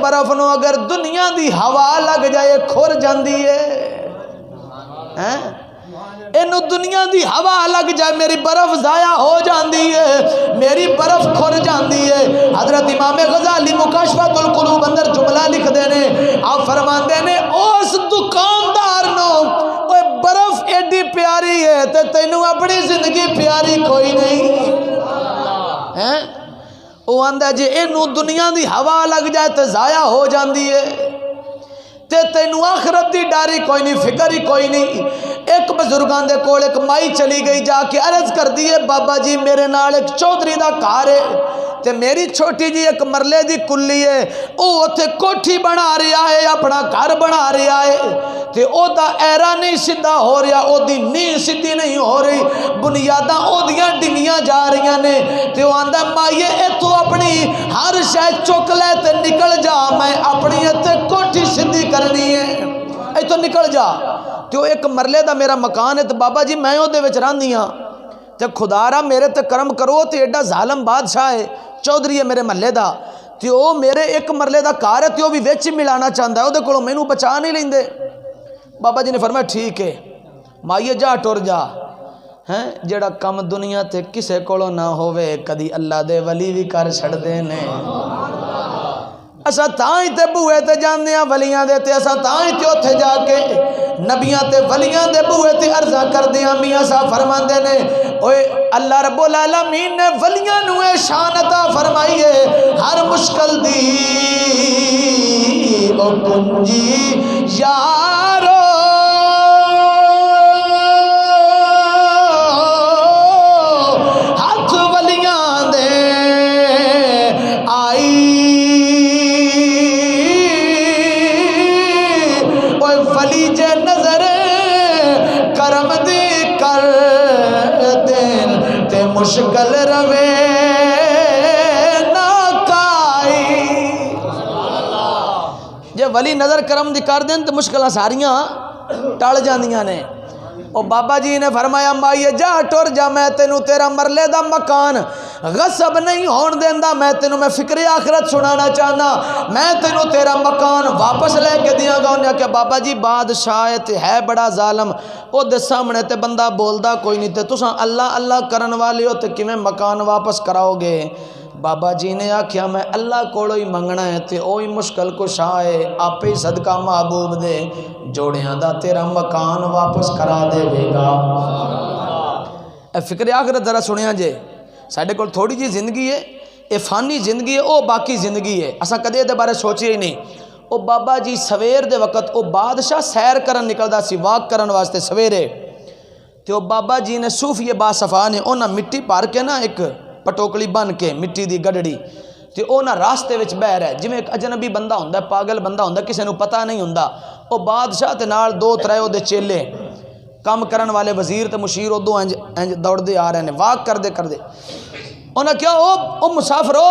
برف نو اگر دنیا دی ہوا لگ جائے کھر جاندی ہے، اینو دنیا دی ہوا لگ جائے میری برف ضائع ہو جاندی ہے، میری برف کھر جاندی ہے۔ حضرت امام غزالی مکاشفۃ القلوب اندر جملہ لکھ دینے، آپ فرماندے نے اس دکاندار نو اوے برف ایڈی پیاری ہے تے تینوں اپنی زندگی پیاری کوئی نہیں ہے۔ وہ آندا جی اینو دنیا دی ہوا لگ جائے تے ضائع ہو جاندی ہے تے تینوں آخرت دی ڈاری کوئی نہیں، فکر ہی کوئی نہیں۔ ایک بزرگان دے کول ایک مائی چلی گئی، جا کے عرض کر دیے بابا جی میرے نال ایک چودھری دا گھر ہے تے میری چھوٹی جی ایک مرلے دی کلی ہے، او اوتھے کوٹھی بنا رہا ہے، اپنا گھر بنا رہا ہے تے او دا ایرا نہیں سیدھا ہو رہا، او دی نیند سیدھی نہیں ہو رہی، بنیاداں او دیاں ڈنگیاں جا رہی نے تے او آندا مائیے اتھوں اپنی ہر شے چک لے تے نکل جا، میں اپنی تے کوٹھی سیدھی کرنی ہے، ایتھوں نکل جا۔ تے او ایک مرلے دا میرا مکان ہے تے بابا جی میں او دے وچ رہندی ہاں تے خدا را میرے تے کرم کرو تے ایڈا ظالم بادشاہ ہے، چودھری ہے میرے محلے دا تے او میرے ایک مرلے دا گھر ہے تے او بھی وچ ملانا چاہندا ہے، او دے کولوں مینوں بچا نہیں لیندے۔ بابا جی نے فرمایا ٹھیک ہے مائیے جا ٹر جا، ہیں جڑا کم دنیا تے کسے کولوں نہ ہووے کدی اللہ دے ولی بھی کر چھڑدے نے۔ اسا تاں ہی تے بوئے تے جاندے ہاں ولیاں دے تے اسا تاں ہی تے اوتھے جا کے نبیاں تے ولیاں دے بوئے تے عرضاں کردے ہاں۔ میاں صاحب فرماندے نے اوئے اللہ رب العالمین نے ولیاں نو اے شان عطا فرمائی ہے، ہر مشکل دی او کنجی یارو ہاتھ ولیاں دے آئی، اوے ولی جے نظر کرم دی کر دین تے مشکل روے نہ کائی۔ جے ولی نظر کرم دی کر دین تے مشکلہ ساریاں ٹل جاندیاں نے۔ او بابا جی نے فرمایا مائیے جا ٹر جا، میں تینوں تیرا مرلے دا مکان غصب نہیں ہون دیندا، میں تینوں میں فکر آخرت سنانا چاہنا، میں تینوں تیرا مکان واپس لے کے دیاں گا۔ انہیں کہ بابا جی بادشاہ تے ہے بڑا ظالم، او دے سامنے تے بندہ بولدا کوئی نہیں تے تساں اللہ اللہ کرن والے ہو تے کیویں مکان واپس کراؤ گے؟ بابا جی نے آکھیا میں اللہ کولوں ہی منگنا ہے تے اوہی مشکل کشا ہے، آپ ہی صدقہ محبوب دے جوڑیاں دا تیرا مکان واپس کرا دے گا۔ اے فکر آخرت ذرا سنیا جے، ساڈے کول تھوڑی جی زندگی ہے، اے فانی زندگی ہے، او باقی زندگی ہے، اساں کدے دے بارے سوچے ہی نہیں۔ او بابا جی سویر دے وقت او بادشاہ سیر کرن نکلدا سی، واک کرن واسطے سویرے تے او بابا جی نے صوفی باصفا نے انہاں مٹی پار کے نا ایک پٹوکلی بن کے مٹی دی گڈڑی تے او نا راستے وچ بہ رہا ہے، جویں ایک اجنبی بندہ ہوندا ہے، پاگل بندہ ہوندا ہے، کسے نوں پتہ نہیں ہوندا۔ او بادشاہ تے نال دو ترے او دے چیلے کام کرن والے وزیر تے مشیر ادو انج دوڑدے آ رہے ہیں، واک کردے کردے انہاں کیا او مسافرو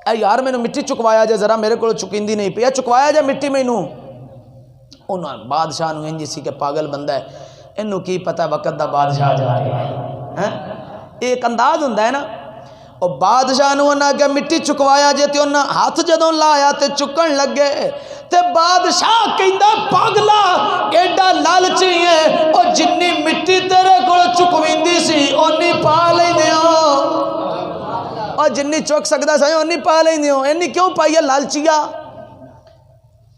اے یار مینوں مٹی چکوایا جے ذرا، میرے کول چکیندی نہیں پئی، چکوایا جے مٹی مینوں۔ انہاں بادشاہ نوں انج سی کہ پاگل بندہ ہے، اینوں کی پتہ وقت دا بادشاہ جا رہا ہے، ایک انداز ہوندا ہے نا۔ او بادشاہ نوں انہاں کہ مٹی چکوایا جے تے انہاں ہاتھ جدوں لایا تے چکن لگے تے بادشاہ کہندا پاگلا ایڈا لالچی ہے، او جنی مٹی تیرے کول چکویندی سی اونی پا لیندیاں، اور جنی چک سکدا سی اونی پا لیندیاں، اینی کیوں پائی ہے لالچیا؟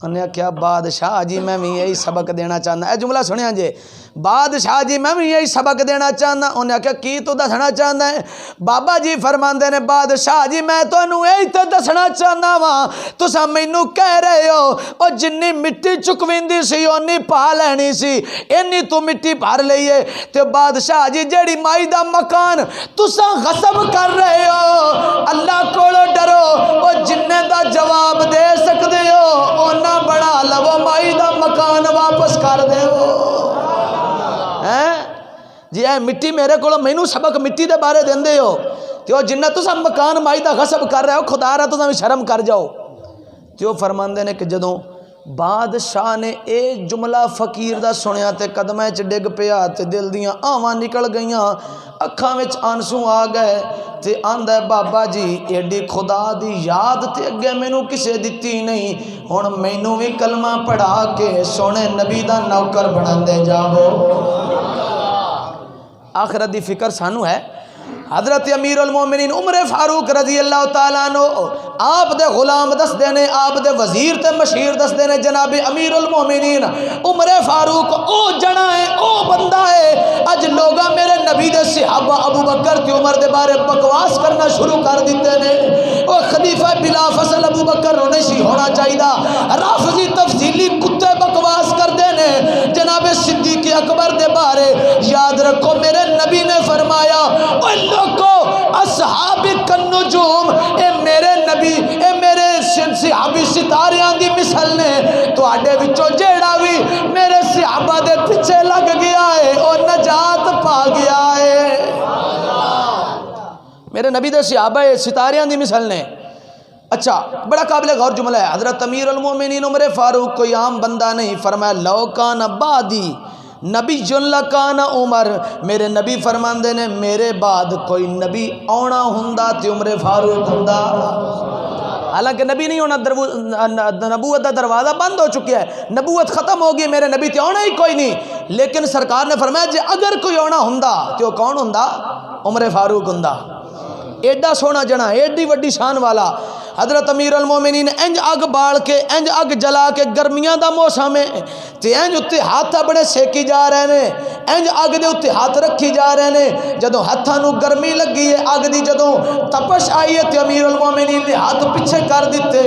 انہیں کیا بادشاہ جی میں بھی یہی سبق دینا چاہنا، اے جملہ سنیا جے، بادشاہ جی میں بھی یہی سبق دینا چاہنا۔ انہیں کیا کی تو دسنا چاہنا ہے؟ بابا جی فرماندے نے بادشاہ جی میں تو انہوں یہی تو دسنا چاہنا وہاں، تساں مینوں کہہ رہے ہو اور جنی مٹی چکویندی سی اونی پا لینی سی، اینی تو مٹی بھر لئیے تے بادشاہ جی جیڑی مائی دا مکان تساں غصب کر رہے ہو، اللہ کولو ڈرو، اور جننے دا جواب دے سکدے ہو اونا بڑا لو، مائی دا مکان واپس کر دے ہو۔ جی اے مٹی میرے کو مینوں سبق مٹی دے بارے دیندے ہو تے او جنہ تساں مکان مائی دا غصب کر رہے ہو، خدا را تساں بھی شرم کر جاؤ۔ تے او فرماندے نے کہ جدوں بادشاہ نے اے جملہ فقیر دا سنیا تے قدمہ چ ڈگ پیا تے دل دیاں آواں نکل گئیاں اکھاں وچ آنسو آ گئے تے آندا ہے بابا جی ایڈی خدا دی یاد تے اگے مینوں کسے دتی نہیں ہن مینوں وی کلمہ پڑھا کے سونے نبی دا نوکر بناندے جاؤ آخرت دی فکر سانو ہے حضرت امیر المومنین عمر فاروق رضی اللہ تعالیٰ عنہ آپ دے غلام دس دینے آپ دے وزیر تے مشیر دس دینے جناب امیر المومنین عمر فاروق او جنا ہے او بندہ ہے اج لوگا میرے نبی دے صحابہ ابو بکر تے عمر دے بارے بکواس کرنا شروع کر دیتے نے او خلیفہ بلا فصل ابو بکر رونے سی ہونا چاہیدہ رافضی تفصیلی کتے بکواس کر دینے جناب صدیق اکبر دے بارے یاد رکھو میرے نبی نے فرمایا اوہ لوگو اصحاب النجوم اے میرے نبی اے میرے صحابی ستاریاں دی مثل نے تو آڈے وچوں جیڑا بھی میرے صحابہ دے پیچھے لگ گیا ہے اور نجات پا گیا ہے میرے نبی دے صحابہ ستاریاں دی مثل نے اچھا بڑا قابل غور جملہ ہے حضرت امیر المومنین عمر فاروق کوئی عام بندہ نہیں فرمایا لو کان بعدی نبی جن لکان عمر میرے نبی فرماندے نے میرے بعد کوئی نبی آنا ہوندا تے عمر فاروق ہوندا حالانکہ نبی نہیں ہونا نبوت دا دروازہ بند ہو چکیا ہے نبوت ختم ہوگی میرے نبی تے آنا ہی کوئی نہیں لیکن سرکار نے فرمایا جے اگر کوئی آنا ہوندا تے وہ کون ہوندا عمر فاروق ہوندا ایڈا سونا جنا ایڈی وڈی شان والا حضرت امیر المومنین انج اگ بال کے انج اگ جلا کے گرمیاں دا موسم ہے تے انج اتے ہاتھ بڑے سیکی جا رہے ہیں انج اگ دے اتے ہاتھ رکھی جا رہے ہیں جدوں ہاتھاں نو گرمی لگی ہے اگ دی جدوں تپش آئی ہے تے امیر المومنین نے ہاتھ پیچھے کر دیتے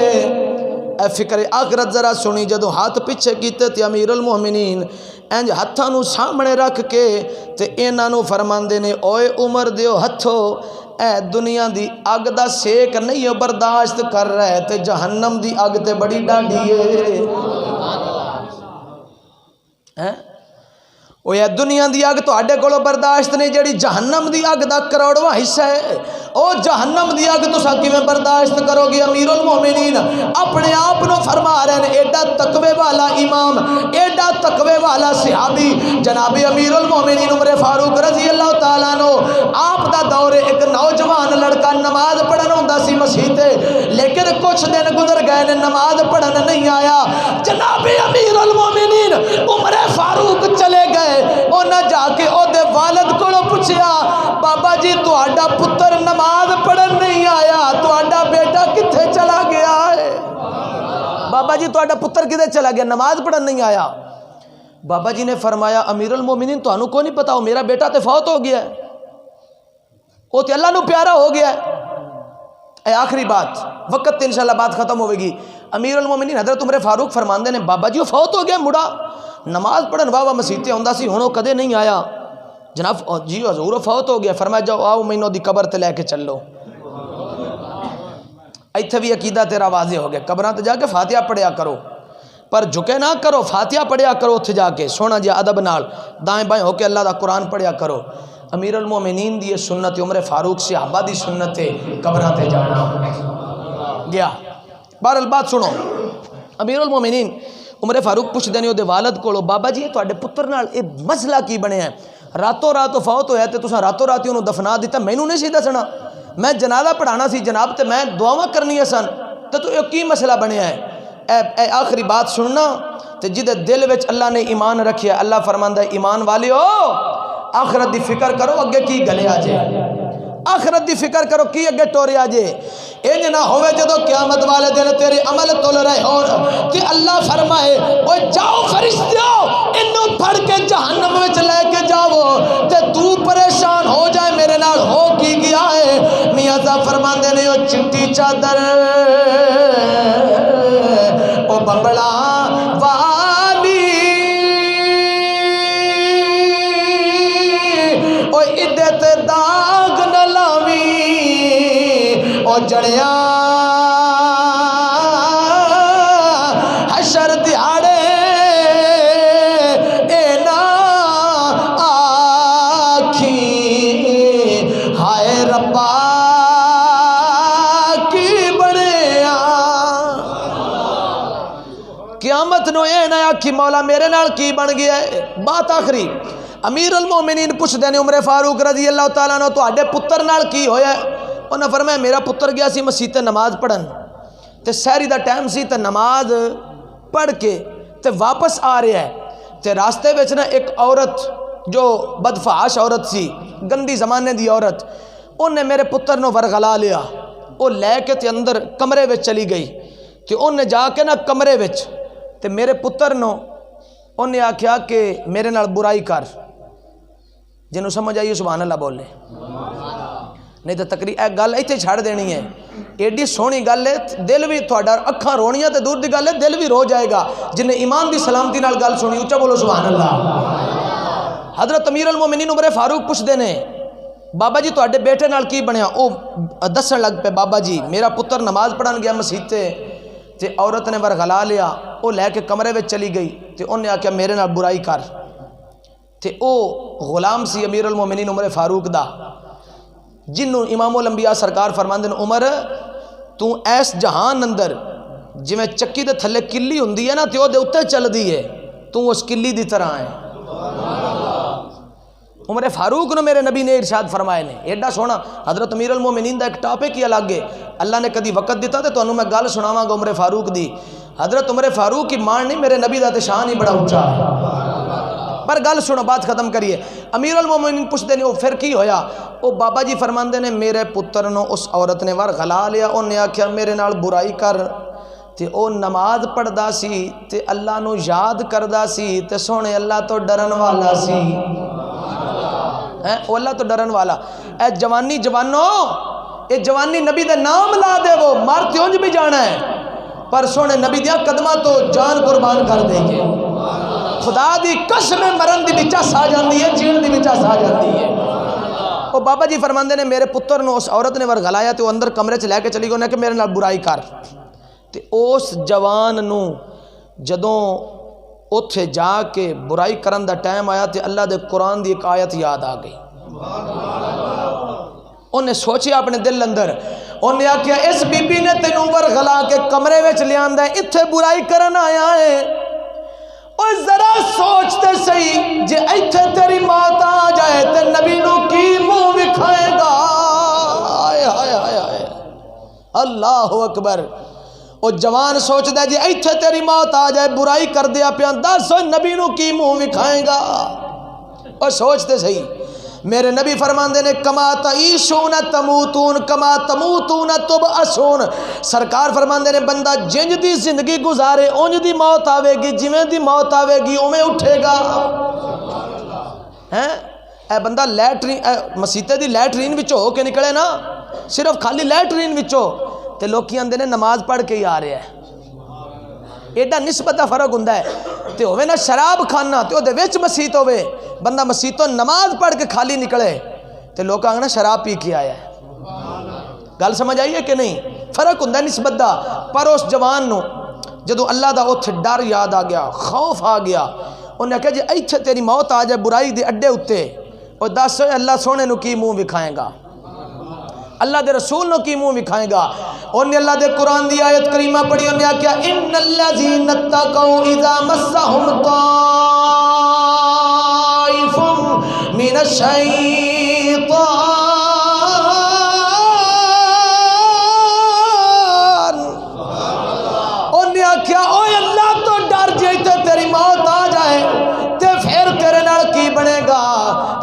اے فکر آخرت ذرا سنی جدوں ہاتھ پیچھے کیتے تے امیر المومنین انج ہاتھاں نو سامنے رکھ کے تے انہاں نو فرماندے نے اوئے عمر دیو ہتھو اے دنیا دی اگ دا سیک نہیں برداشت کر رہے تے جہنم دی اگ تے بڑی ڈاڈی ہے وہ یہ دنیا دی اگ تو آڈے کولو برداشت نہیں جڑی جہنم دی اگ دا کروڑواں حصہ ہے او جہنم دی اگ تو ساکی میں برداشت کرو گی امیر المومنین اپنے آپ نو فرما رہے ہیں ایڈا تقوی والا امام ایڈا تقوی والا صحابی جناب امیر المومنین عمر فاروق رضی اللہ تعالیٰ نو آپ دا دور ایک نوجوان لڑکا نماز پڑھن ہوندا سی مسجد لیکن کچھ دن گزر گئے نے نماز پڑھن نہیں آیا جناب امیر المومنین عمر فاروق چلے گئے او نہ جا کے او دے والد کو پوچھیا بابا جی تو آڈا پتر نماز پڑھن نہیں آیا تو آڈا بیٹا کتھے چلا گیا ہے بابا جی تو آڈا پتر کدھے چلا گیا نماز پڑھن نہیں آیا بابا جی نے فرمایا امیر المومنین تو انہوں کو نہیں پتا میرا بیٹا تے فوت ہو گیا ہے وہ تے اللہ نو پیارا ہو گیا ہے اے آخری بات وقت تے انشاءاللہ بات ختم ہوئے گی امیر المومنین حضرت عمر فاروق فرماندے نے بابا جی وہ فوت ہو گیا مڑا نماز پڑھن بابا مسیح تے ہوندا سی ہن او کدے نہیں آیا جناب جی حضور فوت ہو گیا فرمایا جاؤ آؤ مینوں دی قبر تے لے کے چلو ایتھے بھی عقیدہ تیرا واضح ہو گیا قبراں تے جا کے فاتحہ پڑھیا کرو پر جھکے نہ کرو فاتحہ پڑھیا کرو اتھے جا کے سونا جی ادب نال دائیں بائیں ہو کے اللہ دا قرآن پڑھیا کرو امیر المومنین دی سنت عمر فاروق صحابہ دی سنت قبراں تے جانا گیا بہرحال بات سنو امیر المومنین عمر فاروق پوچھ دینے دے والد کو بابا جی تواڈے پتر نال اے مسئلہ کی بنیا ہے راتوں رات فوت ہویا تے تساں راتوں رات انہوں دفنا دیتا مینوں نہیں سی دسنا میں جنازہ پڑھانا سی جناب تے میں دعاواں کرنی ہے سن تے تو یہ کی مسئلہ بنیا ہے اے آخری بات سننا تے جدے دل وچ اللہ نے ایمان رکھیا اللہ فرماندا ہے ایمان والیو آخرت دی فکر کرو اگے کی گلے آ جائے آخرت دی فکر کرو کی اگے ٹورے آ جائے انج نہ ہوئے جدو قیامت والے دن تیرے عمل تول رہے ہون کہ اللہ فرمائے اوے جاؤ فرشتیو انہوں پھڑ کے جہنم وچ لے کے جاؤ تے تو پریشان ہو جائے میرے نال ہو کی گیا ہے میاں صاحب فرماندے نے او چٹی چادر او بمبڑا والی او عدت داغ نہ لاوی او جڑیاں حشر دیہاڑے اے نا آکھی ہائے ربا کی بڑے قیامت نو اے نہ آکھی مولا میرے نال کی بن گیا ہے۔ بات آخری امیر المومنین پوچھتے ہیں عمر فاروق رضی اللہ تعالیٰ عنہ تواڈے پتر نال کی ہویا ہے؟ انہاں فرمایا میرا پتر گیا سی مسجد تے نماز پڑھن تے سحری دا ٹائم سی تے نماز پڑھ کے تے واپس آ رہا ہے تے راستے وچ نا ایک عورت جو بدفحاش عورت سی گندی زمانے دی عورت انہیں میرے پتر نو ورغلا لیا وہ لے کے تے اندر کمرے وچ چلی گئی تے انہیں جا کے نا کمرے وچ تے میرے پتر نو انہیں آکھیا کہ میرے نال برائی کر جنہوں سمجھ آئیے سبحان اللہ بولے نہیں تو تقریر ایک گل ایتھے چھڑ دینی ہے ایڈی سونی گل ہے دل بھی تھوڑا اکھاں رونیاں تے دور دی گل ہے دل بھی رو جائے گا جنہیں ایمان دی سلامتی نال گل سنی اچھا بولو سبحان اللہ۔ حضرت امیر المومنین عمر فاروق پوچھ دینے بابا جی تواڈے بیٹے نال کی بنیا؟ او دسن لگ پہ بابا جی میرا پتر نماز پڑھن گیا مسجد تے عورت نے ورغلا لیا او لے کے کمرے وچ چلی گئی تے انہیں آکھیا میرے نال برائی کر تے او غلام سی امیر المومنین عمر فاروق دا جنوں امام الانبیاء سرکار فرماندے نے عمر تو ایس جہان اندر جویں چکی دے تھلے کلی ہوندی ہے نا تے او دے اوتے چلدی ہے تو اس کلی دی طرح ہے۔ عمر فاروق نے میرے نبی نے ارشاد فرمائے نے ایڈا سونا حضرت امیر المومنین دا ایک ٹاپک ہی الگ ہے اللہ نے کدی وقت دیتا تے تانوں میں گل سناواں گا عمر فاروق دی حضرت عمر فاروق کی مان نہیں میرے نبی دا تے شان ہی بڑا اونچا ہے پر گل سنو بات ختم کریے امیر المومنین پوچھتے نے او پھر کی ہویا او بابا جی فرماندے نے میرے پتر نو اس عورت نے ورغلا لیا انہیں آکھیا میرے نال برائی کر تے او نماز پڑھدا سی تے اللہ نو یاد کردا سی تے سونے اللہ تو ڈرن والا سی او اللہ تو ڈرن والا اے جوانی جوانو اے جوانی نبی دے نام لا دے وہ مار تیونج بھی جانا ہے پر سونے نبی دیا قدمہ تو جان قربان کر دے گے خدا دی قسم مرن دی بچہ سا جاندی ہے جین دی بچہ سا جاندی ہے۔ او بابا جی فرماندے نے میرے پتر نو اس عورت نے ورغلایا تے وہ اندر کمرے چ لے کے چلی گئی کہ میرے نال برائی کر تے اس جوان نو جدوں اوتھے جا کے برائی کرن دا ٹائم آیا تے اللہ دے قرآن دی ایک آیت یاد آ گئی انہیں سوچیا اپنے دل اندر انہیں آکھیا اس بی بی نے تینوں ورغلا کے کمرے وچ لیاندا ہے اتھے برائی کرن آیا ہے اور ذرا سوچتے صحیح جے ایتھے تیری موت آ جائے تے نبی نو کی منہ وکھائے گا؟ آئے آئے آئے آئے اللہ اکبر۔ او جوان سوچ دے جے ایتھے تیری موت آ جائے برائی کر دیا پیاں دس نبی نو کی منہ وکھائے گا؟ اور سوچتے صحیح میرے نبی فرماندے نے کما تعیشون تموتون کما تموتون تبعثون سرکار فرماندے نے بندہ جنج دی زندگی گزارے اونج دی موت آوے گی جویں دی موت آوے گی اویں اٹھے گا۔ اے بندہ لیٹرین مسیتے دی لیٹرین وچوں ہو کے نکلے نا صرف خالی لیٹرین وچوں تے لوکی آندے نے نماز پڑھ کے ہی آ رہے ہیں ایڈا نسبت دا فرق ہوندا ہے تے ہوے نا شراب کھانا تے او دے وچ مسیت ہوے بندہ مسیت تو نماز پڑھ کے خالی نکلے تے لوگ آنگنا شراب پی کے آیا ہے گل سمجھ آئی ہے کہ نہیں فرق ہوندا ہے نسبت دا پر اس جوان نو جدو اللہ دا اوتھے ڈر یاد آ گیا خوف آ گیا انہیں کہا جی ایتھے تیری موت آ جائے برائی دے اڈے اتے اور دس ہوئے اللہ سونے نو کی منہ وکھائیں گا اللہ دے رسول نو کی منہ وکھائیں گا انہیں اللہ دے قرآن دی آیت کریمہ پڑھی انہیں کیا ان الذین اتقوا اذا مسهم طائف من الشیطان انہیں کیا اوے اللہ تو ڈر جیتے تیری موت آ جائے تے پھر تیرے نال کی بنے گا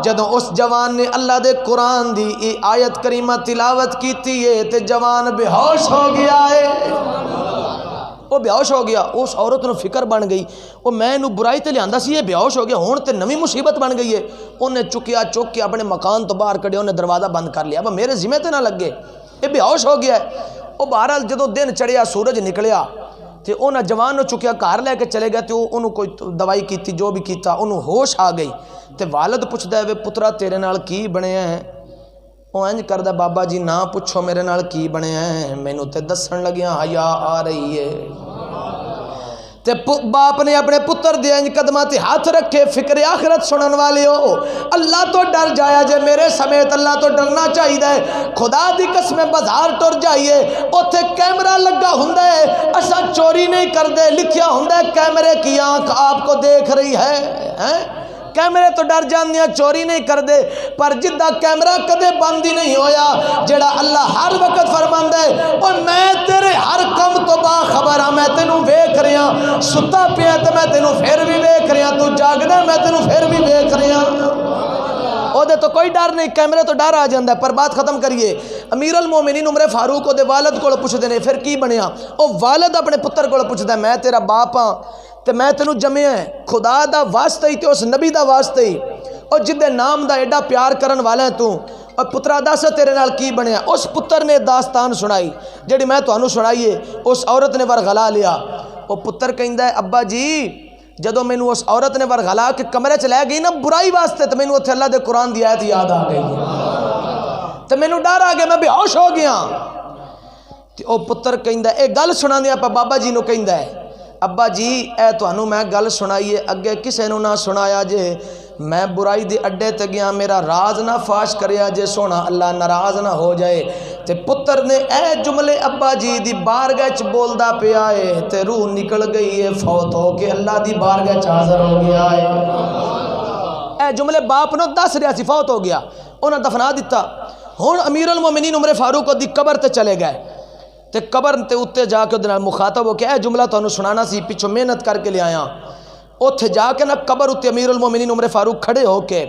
جدوں اس جوان نے اللہ دے قرآن دی آیت کریمہ تلاوت کیتی ہے تے جوان بے ہوش ہو گیا ہے وہ بے ہوش ہو گیا اس عورت نو فکر بن گئی وہ میں نو برائی تے لیاندا سی یہ بے ہوش ہو گیا ہون تے نویں مصیبت بن گئی ہے انہیں چکیا چک کے اپنے مکان تو باہر کڑیا انہیں دروازہ بند کر لیا اب میرے ذمہ تے نہ لگے یہ بے ہوش ہو گیا ہے وہ بہرحال جدوں دن چڑھیا سورج نکلیا تے انہاں جوان نو چکیا گھر لے کے چلے گئے تے انہوں کوئی دوائی کیتی جو بھی کیتا انہوں ہوش آ گئی تے والد پوچھدا ہے وے پترا تیرے نال کی بنیا ہے وہ انج کردا بابا جی نہ پوچھو میرے نال کی بنیا ہے مینوں تے دسن لگیاں حیا آ رہی ہے تے باپ نے اپنے پتر دے انج قدماں تے ہاتھ رکھے فکر آخرت سنن والے ہو اللہ تو ڈر جایا جے میرے سمیت اللہ تو ڈرنا چاہیے خدا دی قسم بازار ٹر جائیے اوتھے کیمرہ لگا ہوندا ہے اساں چوری چوری نہیں کر دے، لکھیا ہوندہ کیمرے کی آنکھ آپ کو دیکھ رہی ہے، کیمرے تو ڈر جاندیاں چوری نہیں کر دے، پر جدہ کیمرہ کدے بندی نہیں ہویا جڑا اللہ ہر وقت فرماندے اور میں تیرے ہر کم تو باخبر ہاں، میں تینوں ویکھ رہا، ستا پیا تے میں تینوں پھر بھی ویکھ رہا، تو جاگدا میں تینوں پھر بھی ویکھ رہا، او دے تو کوئی ڈر نہیں، کیمرے تو ڈر آ جاندہ ہے۔ پر بات ختم کریے، امیر المومنین عمر فاروق او دے والد کو پوچھ دینے پھر کی بنیا، او والد اپنے پتر کو پوچھ دے میں تیرا باپ ہاں تے میں تینوں جمعہ ہے، خدا دا واسطہ ہی تے اس نبی دا واسطہ ہی، اور جدے نام دا ایڈا پیار کرن والا ہے تو، اور پترا دس تیرے نال کی بنیا۔ اس پتر نے داستان سنائی جڑی میں تو انو سنائیے، اس عورت نے ورغلا لیا، وہ پتر کہندہ ہے ابا جی جدو میں اس عورت نے ورغلا کے کمرے چ لے گئی نا برائی واسطے، تو میں اتنے اللہ دے قرآن دی آیت یاد آ گئی، تو میں ڈر آ گیا، میں بے ہوش ہو گیا۔ او پتر کہندہ ہے اے گل سنا دیا، بابا جی نو کہندہ ہے ابا جی اے تو انو میں گل سنائیے، اگے کسے نو نہ سنایا جے، میں برائی دی اڈے تے گیا، میرا راز نہ فاش کریا جے، سونا اللہ ناراض نہ ہو جائے۔ تے پتر نے اے جملے ابا جی دی بارگاہ چ بولدا پیا ہے تے روح نکل گئی ہے، فوت ہو کے اللہ دی بارگاہ چ حاضر ہو گیا ہے۔ اے جملے باپ نو دس رہا سی، فوت ہو گیا، انہاں دفنا دیتا۔ ہن امیر المومنین عمر فاروق دی قبر تے چلے گئے، تے قبر تے اتے جا کے دے نال مخاطب ہو کے اے جملہ تانوں سنانا سی، پیچھے محنت کر کے لے آیا۔ اوتھے جا کے نا قبر اتے امیر المومنین عمر فاروق کھڑے ہو کے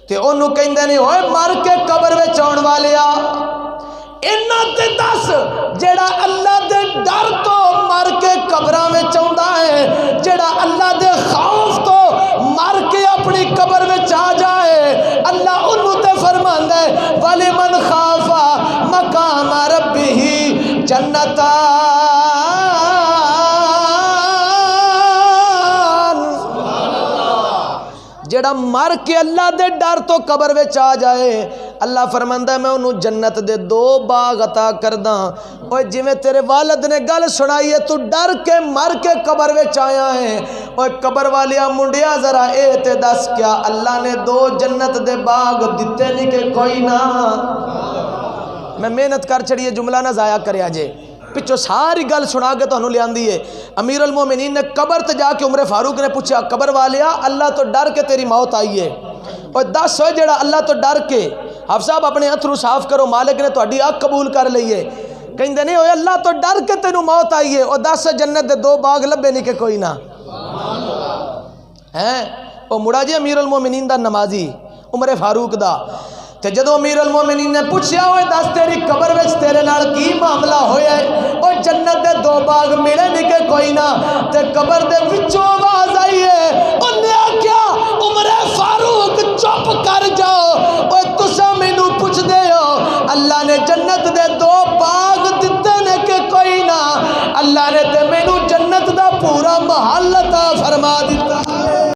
تے انہوں کہندے نے اوئے مر کے قبر وچ آن والیا، انہاں تے دس جیڑا اللہ دے ڈر تو مر کے قبراں وچ آوندا ہے، جیڑا اللہ دے خوف تو مر کے اپنی قبر وچ آ جائے، اللہ انہوں تے فرماندا ہے وَلِمَنْ خَافَ مَقَامَ رَبِّهِ جَنَّتَانِ، جڑا مر کے اللہ دے ڈر تو قبر وچ آ جائے، اللہ فرماندا ہے میں انہوں جنت دے 2 باغ عطا کرداں۔ اوے جویں تیرے والد نے گل سنائی ہے تو ڈر کے مر کے قبر وچ آیا ہے، اوے قبر والیا منڈیا ذرا اے تے دس کیا اللہ نے 2 جنت دے باغ دتے نہیں کہ کوئی نہ؟ میں محنت کر چڑیے جملہ نہ ضائع کریا جے، پچھو ساری گل سنا کے تو انہوں لے آندی ہے۔ امیر المومنین نے قبر تے جا کے عمر فاروق نے پوچھا قبر والیا اللہ تو ڈر کے تیری موت آئی ہے، اور دس ہوئے جڑا اللہ تو ڈر کے، حافظ صاحب اپنے اتھرو صاف کرو، مالک نے تہاڈی آگ قبول کر لئیے، کہندے نہیں ہوئے اللہ تو ڈر کے تینوں موت آئی ہے، اور 10 جنت دے 2 باغ لبے نہیں کہ کوئی نہ ہیں۔ او مڑا جی امیر المومنین دا نمازی عمر فاروق دا، تے جدو امیر المومنین نے پوچھیا ہوئے دس تیری قبر وچ تیرے نال کی معاملہ ہویا ہے، اور جنت دے 2 باغ ملے نہیں کہ کوئی نہ، تے قبر دے وچوں آواز آئی ہے، انہیں کیا عمر فاروق چپ کر جاؤ، اور تسا مینوں پوچھ دے ہو اللہ نے جنت دے 2 باغ دتے نے کہ کوئی نہ، اللہ نے تے مینوں جنت دا پورا محل عطا فرما